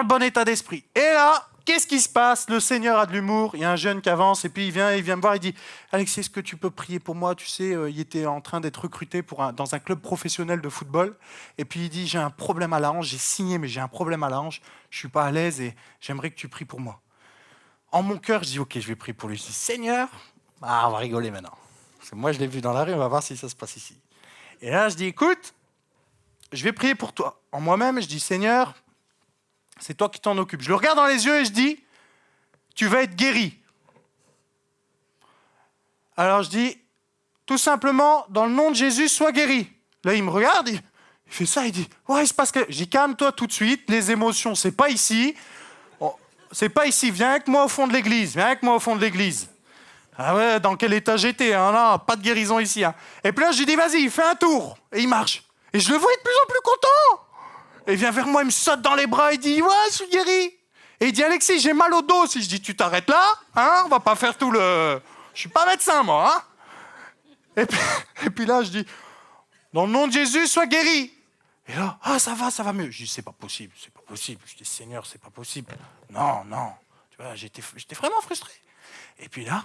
bon état d'esprit. Et là, qu'est-ce qui se passe? Le Seigneur a de l'humour. Il y a un jeune qui avance et puis il vient me voir. Il dit, Alexis, est-ce que tu peux prier pour moi? Tu sais, il était en train d'être recruté dans un club professionnel de football. Et puis il dit, j'ai un problème à la hanche. J'ai signé, mais j'ai un problème à la hanche. Je suis pas à l'aise et j'aimerais que tu pries pour moi. En mon cœur, je dis, ok, je vais prier pour lui. Je dis, Seigneur, on va rigoler maintenant. Parce que moi, je l'ai vu dans la rue. On va voir si ça se passe ici. Et là, je dis, écoute, je vais prier pour toi. En moi-même, je dis, Seigneur, c'est toi qui t'en occupes. Je le regarde dans les yeux et je dis, tu vas être guéri. Alors je dis, tout simplement, dans le nom de Jésus, sois guéri. Là, il me regarde, il fait ça, il dit, ouais, il se passe que... Je dis, calme-toi tout de suite, les émotions, c'est pas ici. C'est pas ici, viens avec moi au fond de l'église, Ah ouais, dans quel état j'étais, hein, là, pas de guérison ici. Hein. Et puis là, je lui dis, vas-y, fais un tour. Et il marche. Et je le vois être de plus en plus content. Et il vient vers moi, il me saute dans les bras, il dit, ouais, je suis guéri. Et il dit, Alexis, j'ai mal au dos. Si je dis, tu t'arrêtes là, hein, on va pas faire tout le... Je suis pas médecin, moi. Hein. Et puis là, je dis, dans le nom de Jésus, sois guéri. Et là, ça va mieux. Je dis, c'est pas possible. Je dis, Seigneur, c'est pas possible. Non. Tu vois, j'étais vraiment frustré. Et puis là,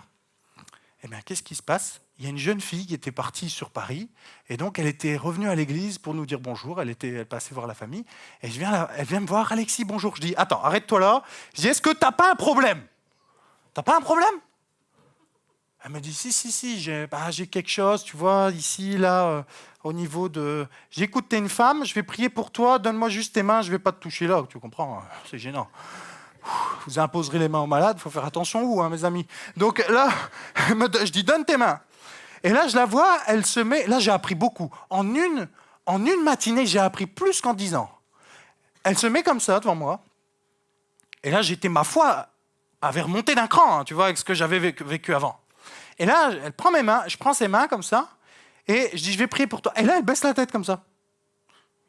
qu'est-ce qui se passe? Il y a une jeune fille qui était partie sur Paris, et donc elle était revenue à l'église pour nous dire bonjour, elle passait voir la famille, et elle vient me voir, Alexis, bonjour. Je dis, attends, arrête-toi là. Je dis, est-ce que t'as pas un problème? T'as pas un problème? Elle me dit, si, j'ai quelque chose, tu vois, ici, là, au niveau de... J'écoute, t'es une femme, je vais prier pour toi, donne-moi juste tes mains, je vais pas te toucher là, tu comprends, c'est gênant. Vous imposerez les mains aux malades, il faut faire attention, mes amis. Donc là, je dis, donne tes mains. Et là, je la vois, elle se met... Là, j'ai appris beaucoup. En une matinée, j'ai appris plus qu'en 10 ans. Elle se met comme ça devant moi. Et là, ma foi avait remonté d'un cran, hein, tu vois, avec ce que j'avais vécu avant. Et là, elle prend mes mains, je prends ses mains comme ça, et je dis, je vais prier pour toi. Et là, elle baisse la tête comme ça.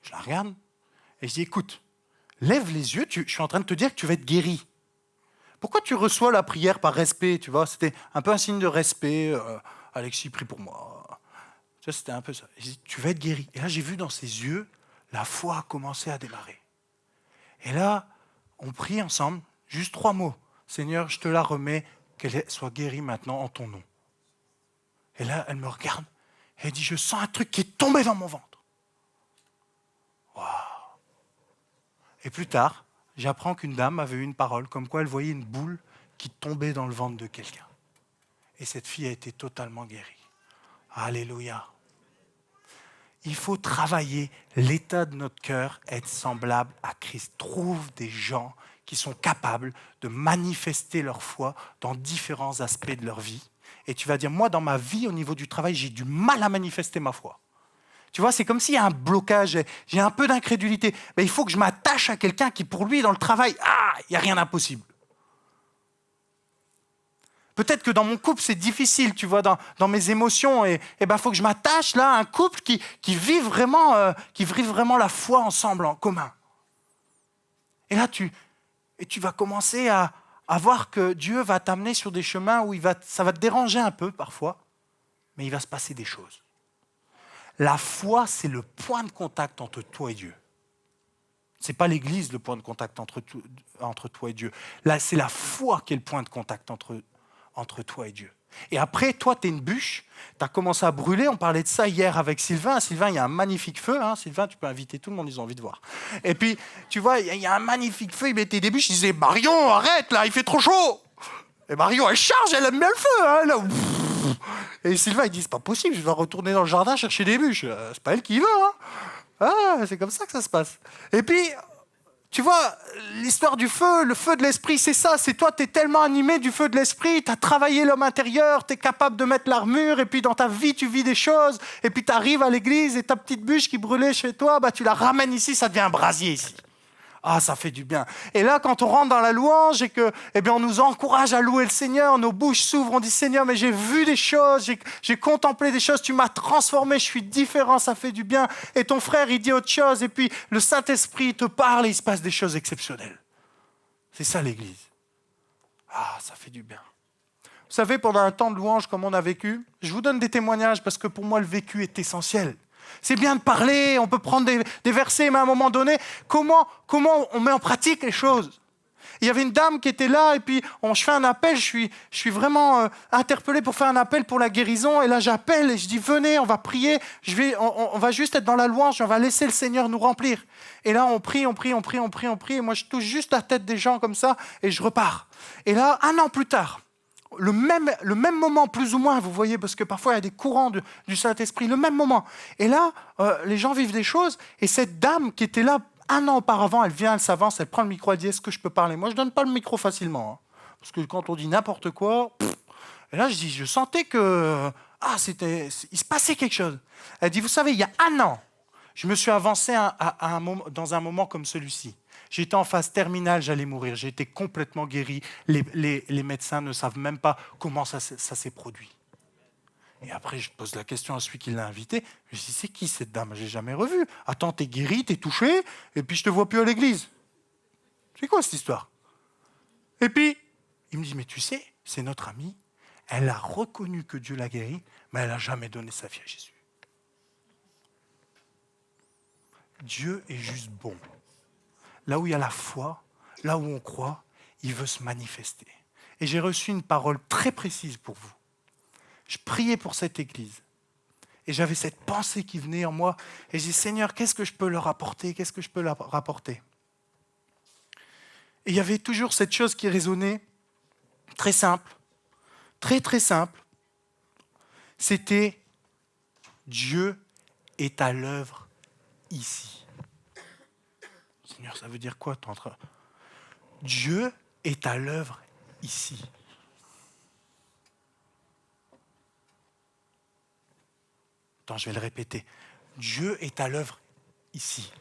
Je la regarde, et je dis, écoute, lève les yeux, je suis en train de te dire que tu vas être guéri. Pourquoi tu reçois la prière par respect, tu vois? C'était un peu un signe de respect. Alexis, prie pour moi. Tu vois, c'était un peu ça. Je dis, tu vas être guéri. Et là, j'ai vu dans ses yeux, la foi a commencé à démarrer. Et là, on prie ensemble, juste 3 mots. Seigneur, je te la remets, qu'elle soit guérie maintenant en ton nom. Et là, elle me regarde et elle dit, je sens un truc qui est tombé dans mon ventre. Waouh! Et plus tard, j'apprends qu'une dame avait eu une parole, comme quoi elle voyait une boule qui tombait dans le ventre de quelqu'un. Et cette fille a été totalement guérie. Alléluia. Il faut travailler l'état de notre cœur, être semblable à Christ. Trouve des gens qui sont capables de manifester leur foi dans différents aspects de leur vie. Et tu vas dire, moi, dans ma vie, au niveau du travail, j'ai du mal à manifester ma foi. Tu vois, c'est comme s'il y a un blocage, j'ai un peu d'incrédulité. Mais il faut que je m'attache à quelqu'un qui, pour lui, dans le travail, il n'y a rien d'impossible. Peut-être que dans mon couple, c'est difficile, tu vois, dans mes émotions. Et faut que je m'attache là à un couple qui vit vraiment la foi ensemble, en commun. Et là, tu vas commencer à voir que Dieu va t'amener sur des chemins où ça va te déranger un peu parfois, mais il va se passer des choses. La foi, c'est le point de contact entre toi et Dieu. Ce n'est pas l'Église le point de contact entre toi et Dieu. Là, c'est la foi qui est le point de contact entre toi et Dieu. Et après, toi, tu es une bûche, tu as commencé à brûler. On parlait de ça hier avec Sylvain. Sylvain, il y a un magnifique feu. Hein. Sylvain, tu peux inviter tout le monde, ils ont envie de voir. Et puis, tu vois, il y a un magnifique feu. Il mettait des bûches. Il disait, Marion, arrête, là, il fait trop chaud. Et Marion, elle charge, elle aime bien le feu. Hein, là. Et Sylvain, il dit, c'est pas possible, je vais retourner dans le jardin chercher des bûches. C'est pas elle qui y va. Hein. Ah, c'est comme ça que ça se passe. Et puis, tu vois, l'histoire du feu, le feu de l'esprit, c'est ça. C'est toi, tu es tellement animé du feu de l'esprit, tu as travaillé l'homme intérieur, tu es capable de mettre l'armure, et puis dans ta vie, tu vis des choses, et puis tu arrives à l'église, et ta petite bûche qui brûlait chez toi, tu la ramènes ici, ça devient un brasier ici. Ah, ça fait du bien. Et là, quand on rentre dans la louange et que, on nous encourage à louer le Seigneur, nos bouches s'ouvrent, on dit, Seigneur, mais j'ai vu des choses, j'ai contemplé des choses, tu m'as transformé, je suis différent, ça fait du bien. Et ton frère, il dit autre chose, et puis le Saint-Esprit te parle et il se passe des choses exceptionnelles. C'est ça l'Église. Ah, ça fait du bien. Vous savez, pendant un temps de louange comme on a vécu, je vous donne des témoignages parce que pour moi, le vécu est essentiel. C'est bien de parler, on peut prendre des versets, mais à un moment donné, comment on met en pratique les choses? Il y avait une dame qui était là, et puis je fais un appel, je suis vraiment interpellé pour faire un appel pour la guérison, et là j'appelle, et je dis, venez, on va prier, on va juste être dans la louange, on va laisser le Seigneur nous remplir. Et là on prie, et moi je touche juste la tête des gens comme ça, et je repars. Et là, 1 an plus tard, le même moment, plus ou moins, vous voyez, parce que parfois il y a des courants du Saint-Esprit, le même moment. Et là, les gens vivent des choses, et cette dame qui était là 1 an auparavant, elle vient, elle s'avance, elle prend le micro, elle dit, est-ce que je peux parler? Moi, je ne donne pas le micro facilement, hein, parce que quand on dit n'importe quoi, et là, je sentais que, il se passait quelque chose. Elle dit, vous savez, il y a 1 an, je me suis avancé dans un moment comme celui-ci. J'étais en phase terminale, j'allais mourir. J'ai été complètement guéri. Les médecins ne savent même pas comment ça s'est produit. Et après, je pose la question à celui qui l'a invité. Je dis, c'est qui cette dame? Je l'ai jamais revue. Attends, t'es guéri, t'es touché, et puis je te vois plus à l'église. C'est quoi cette histoire? Et puis, il me dit, mais tu sais, c'est notre amie. Elle a reconnu que Dieu l'a guérie, mais elle n'a jamais donné sa vie à Jésus. Dieu est juste bon. Là où il y a la foi, là où on croit, il veut se manifester. Et j'ai reçu une parole très précise pour vous. Je priais pour cette église. Et j'avais cette pensée qui venait en moi. Et je dis, Seigneur, qu'est-ce que je peux leur apporter? Qu'est-ce que je peux leur rapporter? Et il y avait toujours cette chose qui résonnait, très simple, très très simple. C'était, Dieu est à l'œuvre ici. Seigneur, ça veut dire quoi? Dieu est à l'œuvre ici. Attends, je vais le répéter. Dieu est à l'œuvre ici.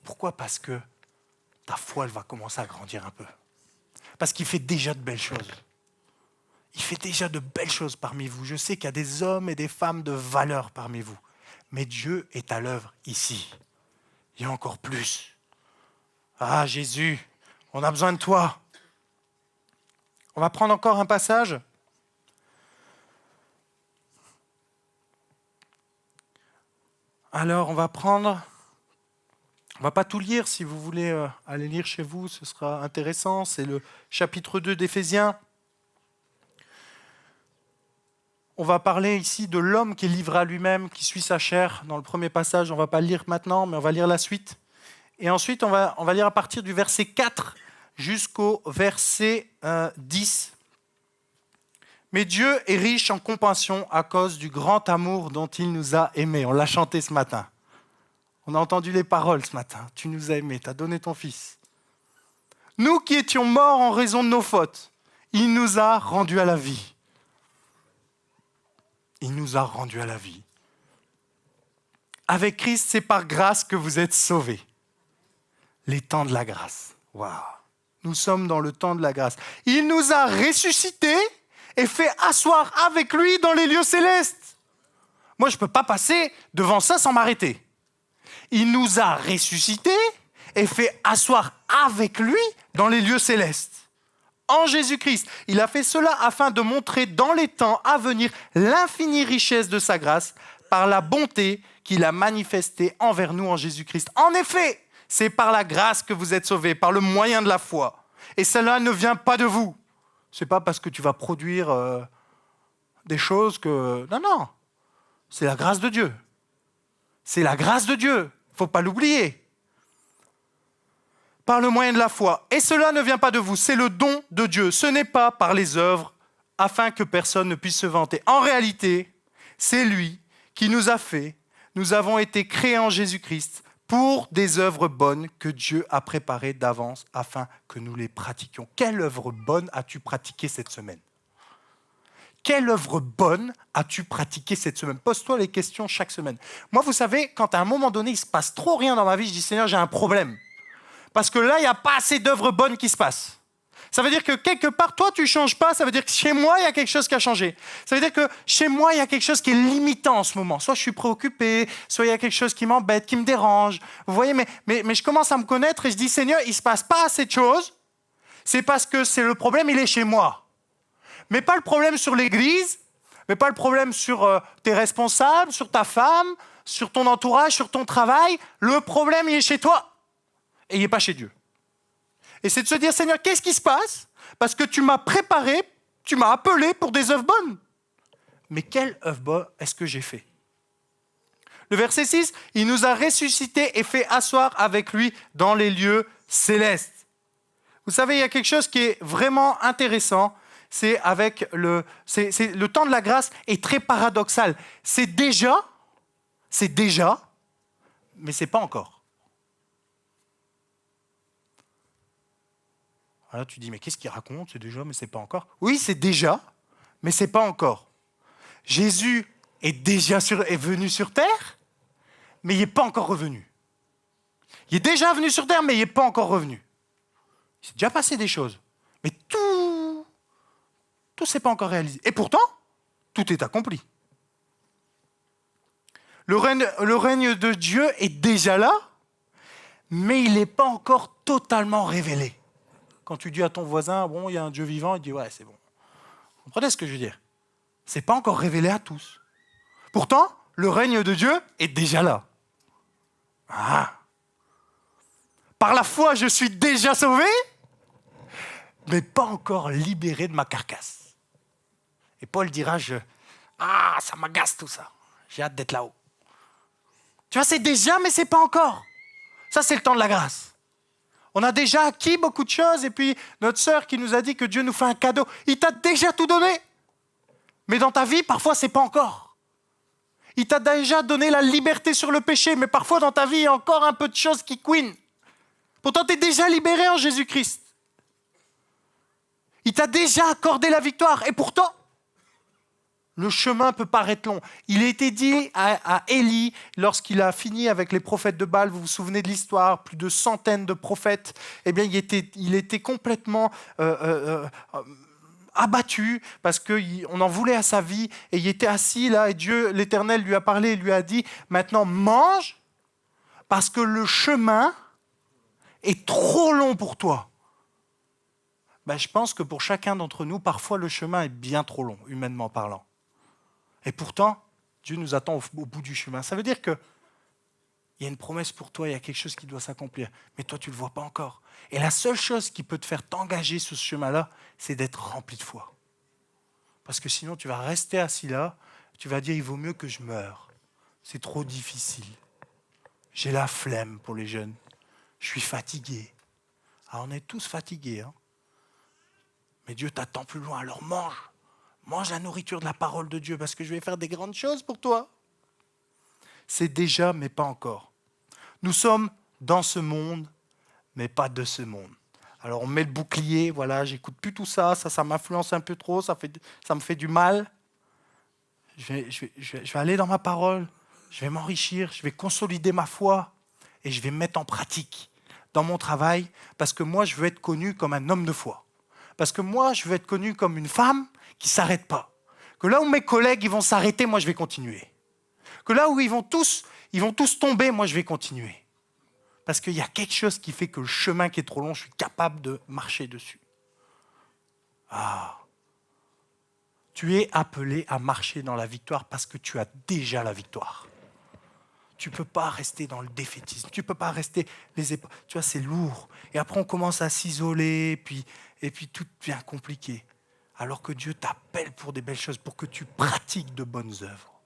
Pourquoi? Parce que ta foi, elle va commencer à grandir un peu. Parce qu'il fait déjà de belles choses. Il fait déjà de belles choses parmi vous. Je sais qu'il y a des hommes et des femmes de valeur parmi vous. Mais Dieu est à l'œuvre ici. Il y a encore plus. Ah, Jésus, on a besoin de toi. On va prendre encore un passage. Alors, on va pas tout lire, si vous voulez aller lire chez vous, ce sera intéressant. C'est le chapitre 2 d'Éphésiens. On va parler ici de l'homme qui est livré à lui-même, qui suit sa chair. Dans le premier passage, on ne va pas le lire maintenant, mais on va lire la suite. Et ensuite, on va lire à partir du verset 4 jusqu'au verset 10. Mais Dieu est riche en compassion à cause du grand amour dont il nous a aimés. On l'a chanté ce matin. On a entendu les paroles ce matin. Tu nous as aimés, tu as donné ton Fils. Nous qui étions morts en raison de nos fautes, il nous a rendus à la vie. Il nous a rendus à la vie. avec Christ, c'est par grâce que vous êtes sauvés. Les temps de la grâce. Waouh! Nous sommes dans le temps de la grâce. Il nous a ressuscités et fait asseoir avec lui dans les lieux célestes. Moi, je ne peux pas passer devant ça sans m'arrêter. Il nous a ressuscités et fait asseoir avec lui dans les lieux célestes. En Jésus-Christ, il a fait cela afin de montrer dans les temps à venir l'infinie richesse de sa grâce par la bonté qu'il a manifestée envers nous en Jésus-Christ. En effet, c'est par la grâce que vous êtes sauvés, par le moyen de la foi. Et cela ne vient pas de vous. Ce n'est pas parce que tu vas produire des choses que... Non. C'est la grâce de Dieu. C'est la grâce de Dieu. Il ne faut pas l'oublier. Par le moyen de la foi. Et cela ne vient pas de vous, c'est le don de Dieu. Ce n'est pas par les œuvres, afin que personne ne puisse se vanter. En réalité, c'est lui qui nous a fait. Nous avons été créés en Jésus-Christ pour des œuvres bonnes que Dieu a préparées d'avance afin que nous les pratiquions. Quelle œuvre bonne as-tu pratiquée cette semaine ? Quelle œuvre bonne as-tu pratiquée cette semaine ? Pose-toi les questions chaque semaine. Moi, vous savez, quand à un moment donné, il ne se passe trop rien dans ma vie, je dis, Seigneur, j'ai un problème. Parce que là, il n'y a pas assez d'œuvres bonnes qui se passent. Ça veut dire que quelque part, toi, tu ne changes pas. Ça veut dire que chez moi, il y a quelque chose qui a changé. Ça veut dire que chez moi, il y a quelque chose qui est limitant en ce moment. Soit je suis préoccupé, soit il y a quelque chose qui m'embête, qui me dérange. Vous voyez, mais je commence à me connaître et je dis, Seigneur, il ne se passe pas assez de choses. C'est parce que c'est le problème, il est chez moi. Mais pas le problème sur l'Église, mais pas le problème sur tes responsables, sur ta femme, sur ton entourage, sur ton travail. Le problème, il est chez toi. Et il n'est pas chez Dieu. Et c'est de se dire, Seigneur, qu'est-ce qui se passe ? Parce que tu m'as préparé, tu m'as appelé pour des œuvres bonnes. Mais quelle œuvre bonne est-ce que j'ai fait ? Le verset 6, il nous a ressuscités et fait asseoir avec lui dans les lieux célestes. Vous savez, il y a quelque chose qui est vraiment intéressant, c'est le temps de la grâce est très paradoxal. C'est déjà, mais c'est pas encore. Alors tu dis, mais qu'est-ce qu'il raconte ? C'est déjà, mais c'est pas encore. Oui, c'est déjà, mais c'est pas encore. Jésus est venu sur terre, mais il n'est pas encore revenu. Il est déjà venu sur terre, mais il n'est pas encore revenu. Il s'est déjà passé des choses. Mais tout ne s'est pas encore réalisé. Et pourtant, tout est accompli. Le règne de Dieu est déjà là, mais il n'est pas encore totalement révélé. Quand tu dis à ton voisin, bon, il y a un Dieu vivant, il dit, ouais, c'est bon. Vous comprenez ce que je veux dire ? Ce n'est pas encore révélé à tous. Pourtant, le règne de Dieu est déjà là. Ah. Par la foi, je suis déjà sauvé, mais pas encore libéré de ma carcasse. Et Paul dira, ça m'agace tout ça. J'ai hâte d'être là-haut. Tu vois, c'est déjà, mais c'est pas encore. Ça, c'est le temps de la grâce. On a déjà acquis beaucoup de choses, et puis notre sœur qui nous a dit que Dieu nous fait un cadeau, il t'a déjà tout donné. Mais dans ta vie, parfois, c'est pas encore. Il t'a déjà donné la liberté sur le péché, mais parfois dans ta vie, il y a encore un peu de choses qui couinent. Pourtant, tu es déjà libéré en Jésus-Christ. Il t'a déjà accordé la victoire, et pourtant, le chemin peut paraître long. Il a été dit à Élie, lorsqu'il a fini avec les prophètes de Baal, vous vous souvenez de l'histoire, plus de centaines de prophètes, eh bien, il était complètement abattu parce qu'on en voulait à sa vie, et il était assis là, et Dieu, l'Éternel, lui a parlé et lui a dit, maintenant mange, parce que le chemin est trop long pour toi. Je pense que pour chacun d'entre nous, parfois le chemin est bien trop long, humainement parlant. Et pourtant, Dieu nous attend au bout du chemin. Ça veut dire qu'il y a une promesse pour toi, il y a quelque chose qui doit s'accomplir. Mais toi, tu ne le vois pas encore. Et la seule chose qui peut te faire t'engager sur ce chemin-là, c'est d'être rempli de foi. Parce que sinon, tu vas rester assis là, tu vas dire, il vaut mieux que je meure. C'est trop difficile. J'ai la flemme pour les jeunes. Je suis fatigué. Alors, on est tous fatigués. Mais Dieu t'attend plus loin, alors mange. Mange la nourriture de la parole de Dieu parce que je vais faire des grandes choses pour toi. C'est déjà, mais pas encore. Nous sommes dans ce monde, mais pas de ce monde. Alors on met le bouclier, voilà, j'écoute plus tout ça, ça m'influence un peu trop, ça me fait du mal. Je vais aller dans ma parole, je vais m'enrichir, je vais consolider ma foi et je vais me mettre en pratique dans mon travail parce que moi, je veux être connu comme un homme de foi. Parce que moi, je veux être connu comme une femme qui ne s'arrête pas. Que là où mes collègues ils vont s'arrêter, moi, je vais continuer. Que là où ils vont tous tomber, moi, je vais continuer. Parce qu'il y a quelque chose qui fait que le chemin qui est trop long, je suis capable de marcher dessus. Ah. Tu es appelé à marcher dans la victoire parce que tu as déjà la victoire. Tu ne peux pas rester dans le défaitisme. Tu ne peux pas rester les épaules. Tu vois, c'est lourd. Et après, on commence à s'isoler, et puis tout devient compliqué. Alors que Dieu t'appelle pour des belles choses, pour que tu pratiques de bonnes œuvres.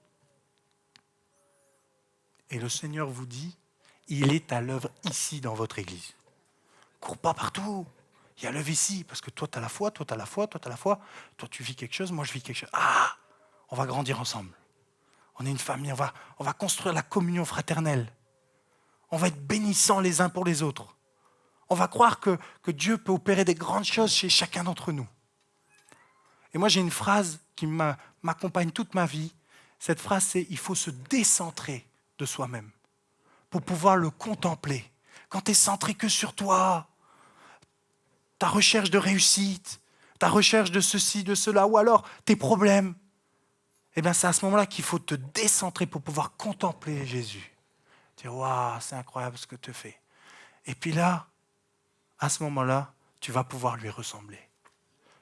Et le Seigneur vous dit, il est à l'œuvre ici dans votre église. Cours pas partout. Il y a l'œuvre ici, parce que toi, tu as la foi, toi, tu as la foi, toi, tu as la foi. Toi, tu vis quelque chose, moi, je vis quelque chose. Ah, on va grandir ensemble. On est une famille, on va construire la communion fraternelle. On va être bénissants les uns pour les autres. On va croire que Dieu peut opérer des grandes choses chez chacun d'entre nous. Et moi, j'ai une phrase qui m'accompagne toute ma vie. Cette phrase, c'est « il faut se décentrer de soi-même pour pouvoir le contempler. » Quand tu es centré que sur toi, ta recherche de réussite, ta recherche de ceci, de cela, ou alors tes problèmes, eh bien, c'est à ce moment-là qu'il faut te décentrer pour pouvoir contempler Jésus. Dire, waouh, c'est incroyable ce que tu fais. Et puis là, à ce moment-là, tu vas pouvoir lui ressembler.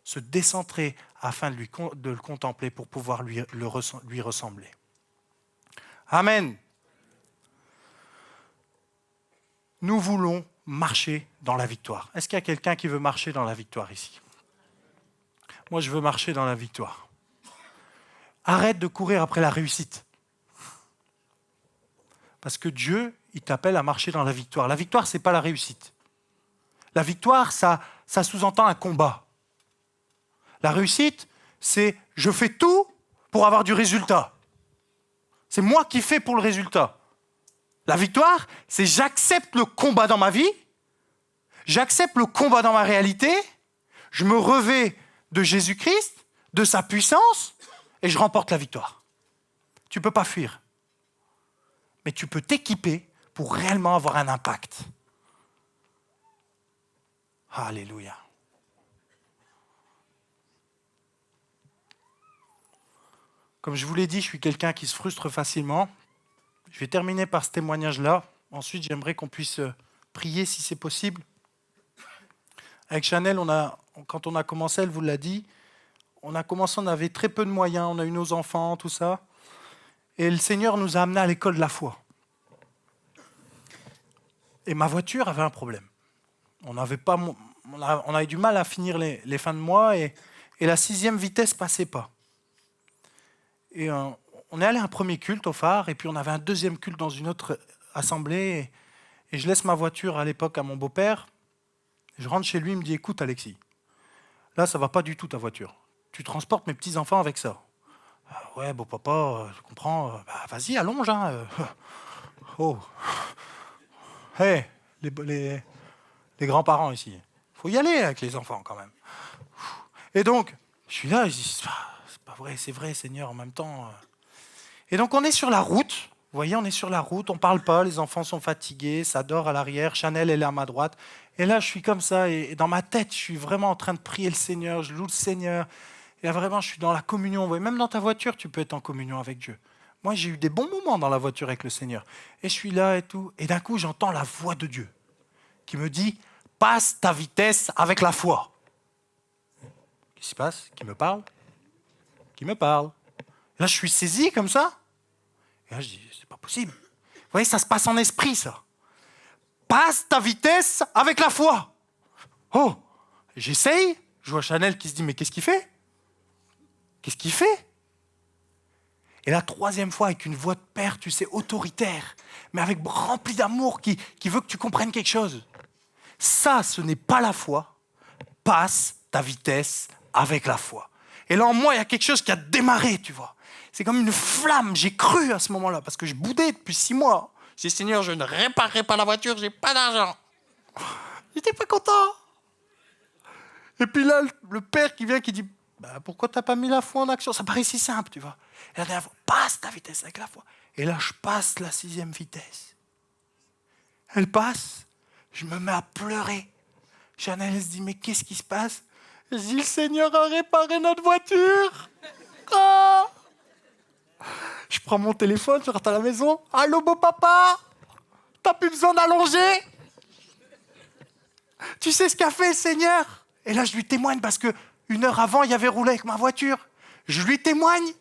Se décentrer afin de le contempler pour pouvoir lui ressembler. Amen. Nous voulons marcher dans la victoire. Est-ce qu'il y a quelqu'un qui veut marcher dans la victoire ici? Moi, je veux marcher dans la victoire. Arrête de courir après la réussite. Parce que Dieu, il t'appelle à marcher dans la victoire. La victoire, ce n'est pas la réussite. La victoire, ça sous-entend un combat. La réussite, c'est je fais tout pour avoir du résultat. C'est moi qui fais pour le résultat. La victoire, c'est j'accepte le combat dans ma vie, j'accepte le combat dans ma réalité, je me revêts de Jésus-Christ, de sa puissance, et je remporte la victoire. Tu ne peux pas fuir. Mais tu peux t'équiper pour réellement avoir un impact. Alléluia. Comme je vous l'ai dit, je suis quelqu'un qui se frustre facilement. Je vais terminer par ce témoignage-là. Ensuite, j'aimerais qu'on puisse prier si c'est possible. Avec Chanel, quand on a commencé, elle vous l'a dit, on avait très peu de moyens, on a eu nos enfants, tout ça. Et le Seigneur nous a amenés à l'école de la foi. Et ma voiture avait un problème. On avait du mal à finir les fins de mois et la 6e vitesse ne passait pas. Et on est allé à un premier culte au phare et puis on avait un deuxième culte dans une autre assemblée. Et je laisse ma voiture à l'époque à mon beau-père. Je rentre chez lui, il me dit « Écoute Alexis, là ça ne va pas du tout ta voiture. Tu transportes mes petits-enfants avec ça. » Ouais, beau papa, je comprends. Vas-y, allonge. Hein. Oh. Hey, les grands-parents ici. Il faut y aller avec les enfants quand même. Et donc, je suis là, je dis, c'est pas vrai, c'est vrai, Seigneur, en même temps. Et donc, on est sur la route. Vous voyez, on est sur la route, on ne parle pas, les enfants sont fatigués, ça dort à l'arrière, Chanel, elle est à ma droite. Et là, je suis comme ça, et dans ma tête, je suis vraiment en train de prier le Seigneur, je loue le Seigneur. Et là, vraiment, je suis dans la communion. Vous voyez, même dans ta voiture, tu peux être en communion avec Dieu. Moi, j'ai eu des bons moments dans la voiture avec le Seigneur. Et je suis là et tout. Et d'un coup, j'entends la voix de Dieu qui me dit « Passe ta vitesse avec la foi. » Qu'est-ce qui se passe? Qui me parle? Qui me parle? Là, je suis saisi comme ça. Et là, je dis « C'est pas possible. » Vous voyez, ça se passe en esprit, ça. « Passe ta vitesse avec la foi. » Oh, j'essaye. Je vois Chanel qui se dit « Mais qu'est-ce qu'il fait? Qu'est-ce qu'il fait ?» Et la 3e fois, avec une voix de père, tu sais, autoritaire, mais avec rempli d'amour, qui veut que tu comprennes quelque chose. Ça, ce n'est pas la foi. Passe ta vitesse avec la foi. Et là, en moi, il y a quelque chose qui a démarré, tu vois. C'est comme une flamme. J'ai cru à ce moment-là, parce que je boudais depuis 6 mois. J'ai dit, Seigneur, je ne réparerai pas la voiture, je n'ai pas d'argent. J'étais pas content. Et puis là, le père qui vient, qui dit, pourquoi tu n'as pas mis la foi en action? Ça paraît si simple, tu vois. Et la dernière fois, passe ta vitesse avec la foi. Et là, je passe la 6e vitesse. Elle passe, je me mets à pleurer. Chanel, elle se dit, mais qu'est-ce qui se passe? Je dis, le Seigneur a réparé notre voiture. Oh, je prends mon téléphone, je rentre à la maison. Allô, beau papa, t'as plus besoin d'allonger? Tu sais ce qu'a fait le Seigneur? Et là, je lui témoigne parce que 1 heure avant, il avait roulé avec ma voiture. Je lui témoigne.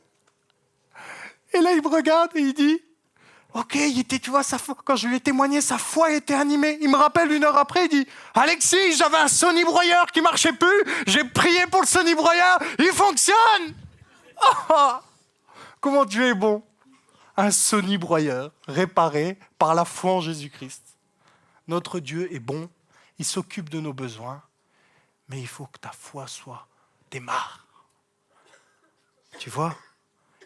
Et là, il me regarde et il dit, ok, tu vois, quand je lui ai témoigné, sa foi était animée. Il me rappelle 1 heure après, il dit, Alexis, j'avais un Sony broyeur qui marchait plus. J'ai prié pour le Sony broyeur, il fonctionne. Oh, comment Dieu est bon. Un Sony broyeur réparé par la foi en Jésus-Christ. Notre Dieu est bon, il s'occupe de nos besoins, mais il faut que ta foi démarre. Tu vois,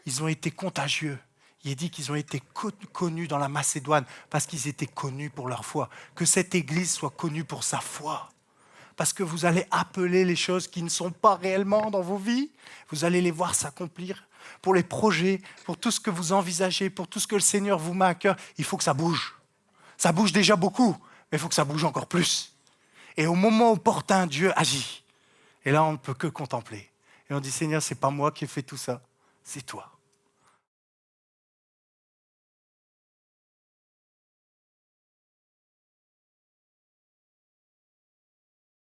ils ont été contagieux. Il est dit qu'ils ont été connus dans la Macédoine parce qu'ils étaient connus pour leur foi. Que cette Église soit connue pour sa foi. Parce que vous allez appeler les choses qui ne sont pas réellement dans vos vies. Vous allez les voir s'accomplir. Pour les projets, pour tout ce que vous envisagez, pour tout ce que le Seigneur vous met à cœur, il faut que ça bouge. Ça bouge déjà beaucoup, mais il faut que ça bouge encore plus. Et au moment opportun, Dieu agit. Et là, on ne peut que contempler. Et on dit, Seigneur, ce n'est pas moi qui ai fait tout ça, c'est toi.